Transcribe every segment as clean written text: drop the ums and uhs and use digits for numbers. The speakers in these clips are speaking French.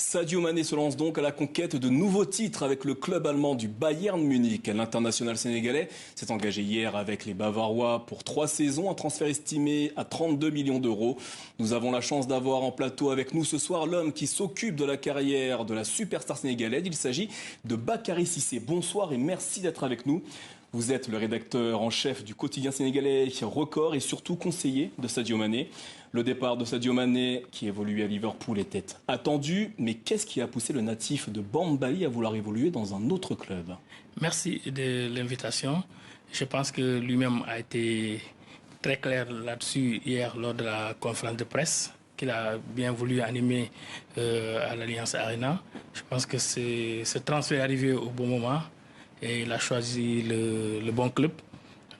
Sadio Mané se lance donc à la conquête de nouveaux titres avec le club allemand du Bayern Munich. L'international sénégalais s'est engagé hier avec les Bavarois pour 3 saisons, un transfert estimé à 32 millions d'euros. Nous avons la chance d'avoir en plateau avec nous ce soir l'homme qui s'occupe de la carrière de la superstar sénégalaise. Il s'agit de Bakary Cissé. Bonsoir et merci d'être avec nous. Vous êtes le rédacteur en chef du quotidien sénégalais Record et surtout conseiller de Sadio Mané. Le départ de Sadio Mané, qui évolue à Liverpool, était attendu. Mais qu'est-ce qui a poussé le natif de Bambali à vouloir évoluer dans un autre club? Merci de l'invitation. Je pense que lui-même a été très clair là-dessus hier lors de la conférence de presse qu'il a bien voulu animer à l'Alliance Arena. Je pense que ce transfert est arrivé au bon moment. Et il a choisi le bon club.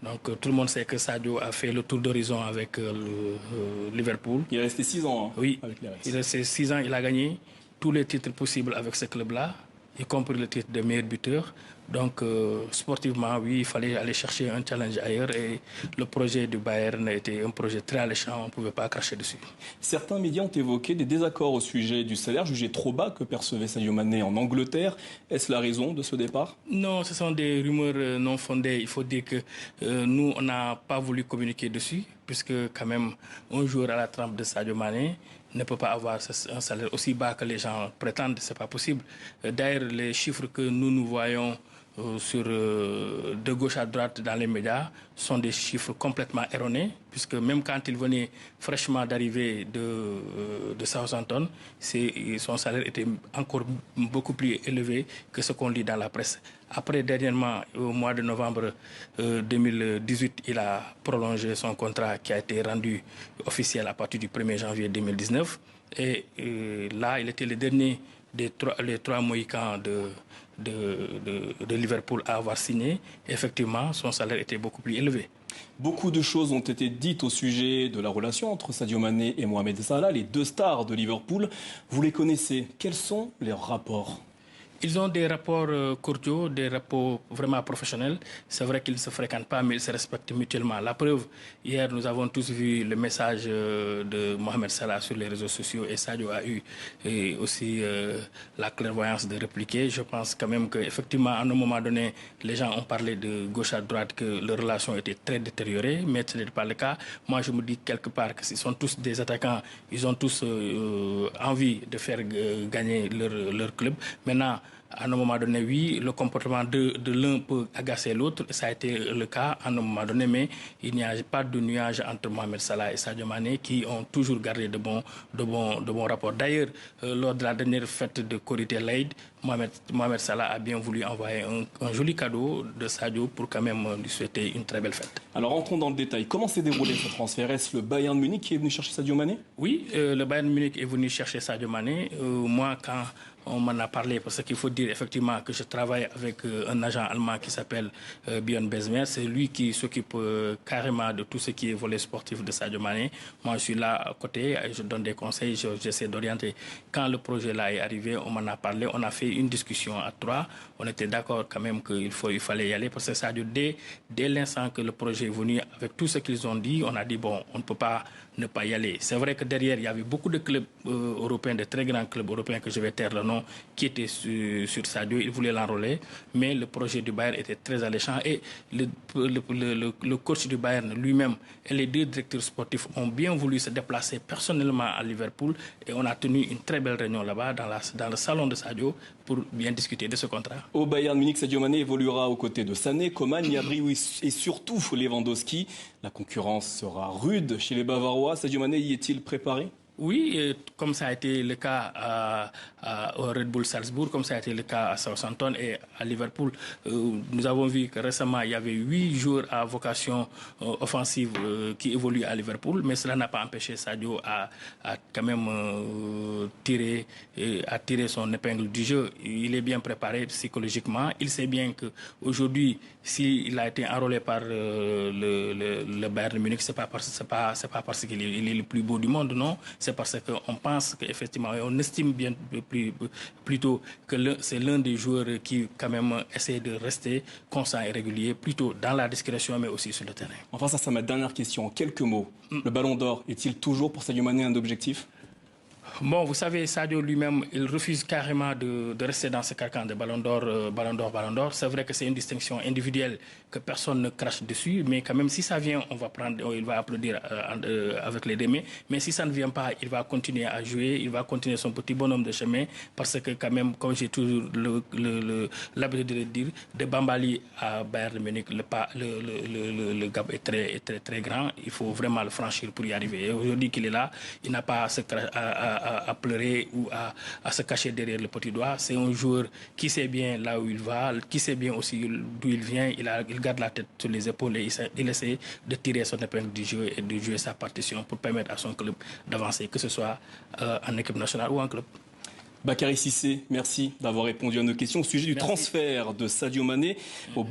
Donc tout le monde sait que Sadio a fait le tour d'horizon avec Liverpool. Il est resté 6 ans oui, avec les Reds. Il est resté 6 ans, il a gagné tous les titres possibles avec ce club-là, y compris le titre de meilleur buteur. Donc sportivement, oui, il fallait aller chercher un challenge ailleurs et le projet du Bayern était un projet très alléchant, on ne pouvait pas cracher dessus. Certains médias ont évoqué des désaccords au sujet du salaire jugé trop bas que percevait Sadio Mané en Angleterre. Est-ce la raison de ce départ? Non, ce sont des rumeurs non fondées. Il faut dire que nous, on n'a pas voulu communiquer dessus, puisque quand même, un joueur à la trempe de Sadio Mané ne peut pas avoir un salaire aussi bas que les gens prétendent. Ce n'est pas possible. D'ailleurs, les chiffres que nous voyons de gauche à droite dans les médias sont des chiffres complètement erronés, puisque même quand il venait fraîchement d'arriver de Southampton, son salaire était encore beaucoup plus élevé que ce qu'on lit dans la presse. Après, dernièrement, au mois de novembre 2018, il a prolongé son contrat qui a été rendu officiel à partir du 1er janvier 2019. Et là, il était le dernier les trois Mohicans de Liverpool à avoir signé. Effectivement, son salaire était beaucoup plus élevé. Beaucoup de choses ont été dites au sujet de la relation entre Sadio Mané et Mohamed Salah, les deux stars de Liverpool. Vous les connaissez. Quels sont leurs rapports? Ils ont des rapports cordiaux, des rapports vraiment professionnels. C'est vrai qu'ils ne se fréquentent pas, mais ils se respectent mutuellement. La preuve, hier, nous avons tous vu le message de Mohamed Salah sur les réseaux sociaux et Sadio a eu aussi la clairvoyance de répliquer. Je pense quand même qu'effectivement, à un moment donné, les gens ont parlé de gauche à droite, que leur relation était très détériorée, mais ce n'est pas le cas. Moi, je me dis quelque part qu'ils sont tous des attaquants, ils ont tous envie de faire gagner leur club. Maintenant, à un moment donné, oui, le comportement de l'un peut agacer l'autre. Ça a été le cas à un moment donné, mais il n'y a pas de nuage entre Mohamed Salah et Sadio Mané qui ont toujours gardé de bons rapports. D'ailleurs, lors de la dernière fête de Korité l'Aïd, Mohamed Salah a bien voulu envoyer un joli cadeau de Sadio pour quand même lui souhaiter une très belle fête. Alors entrons dans le détail. Comment s'est déroulé ce transfert? Est-ce le Bayern Munich qui est venu chercher Sadio Mané? Oui, le Bayern Munich est venu chercher Sadio Mané. Moi, quand on m'en a parlé, parce qu'il faut dire effectivement que je travaille avec un agent allemand qui s'appelle Björn Besmer. C'est lui qui s'occupe carrément de tout ce qui est volet sportif de Sadio Mané. Moi, je suis là à côté, je donne des conseils, j'essaie d'orienter. Quand le projet là est arrivé, on m'en a parlé, on a fait une discussion à 3. On était d'accord quand même qu'il fallait y aller, parce que Sadio, dès l'instant que le projet est venu, avec tout ce qu'ils ont dit, on a dit bon, on ne peut pas ne pas y aller. C'est vrai que derrière, il y avait beaucoup de clubs européens, de très grands clubs européens que je vais taire le nom, qui étaient sur Sadio. Ils voulaient l'enrôler, mais le projet du Bayern était très alléchant et le coach du Bayern lui-même et les deux directeurs sportifs ont bien voulu se déplacer personnellement à Liverpool et on a tenu une très belle réunion là-bas dans le salon de Sadio pour bien discuter de ce contrat. Au Bayern Munich, Sadio Mané évoluera aux côtés de Sané, Coman, Gnabry et surtout Lewandowski. La concurrence sera rude chez les Bavarois. Sadio Mané y est-il préparé? Oui, comme ça a été le cas au Red Bull Salzbourg, comme ça a été le cas à Southampton et à Liverpool. Nous avons vu que récemment, il y avait 8 joueurs à vocation offensive qui évoluent à Liverpool, mais cela n'a pas empêché Sadio à quand même tirer son épingle du jeu. Il est bien préparé psychologiquement. Il sait bien qu'aujourd'hui, s'il a été enrôlé par le Bayern Munich, c'est pas parce qu'il est le plus beau du monde, non. C'est parce qu'on pense qu'effectivement, on estime bien plutôt que c'est l'un des joueurs qui quand même essaie de rester constant et régulier, plutôt dans la discrétion mais aussi sur le terrain. Enfin, ça c'est ma dernière question. En quelques mots, le Ballon d'Or est-il toujours pour Sadio Mané un objectif? Bon, vous savez, Sadio lui-même, il refuse carrément de rester dans ce carcan de Ballon d'Or, Ballon d'Or, Ballon d'Or. C'est vrai que c'est une distinction individuelle que personne ne crache dessus, mais quand même, si ça vient, il va applaudir avec les deux mains. Mais si ça ne vient pas, il va continuer à jouer, il va continuer son petit bonhomme de chemin, parce que quand même, comme j'ai toujours l'habitude de le dire, de Bambali à Bayern de Munich, le gap est très grand. Il faut vraiment le franchir pour y arriver. Et aujourd'hui qu'il est là, il n'a pas à pleurer ou à se cacher derrière le petit doigt. C'est un joueur qui sait bien là où il va, qui sait bien aussi d'où il vient. Il garde la tête sur les épaules et il essaie de tirer son épingle du jeu et de jouer sa partition pour permettre à son club d'avancer, que ce soit en équipe nationale ou en club. Bakary Cissé, merci d'avoir répondu à nos questions au sujet du transfert de Sadio Mané au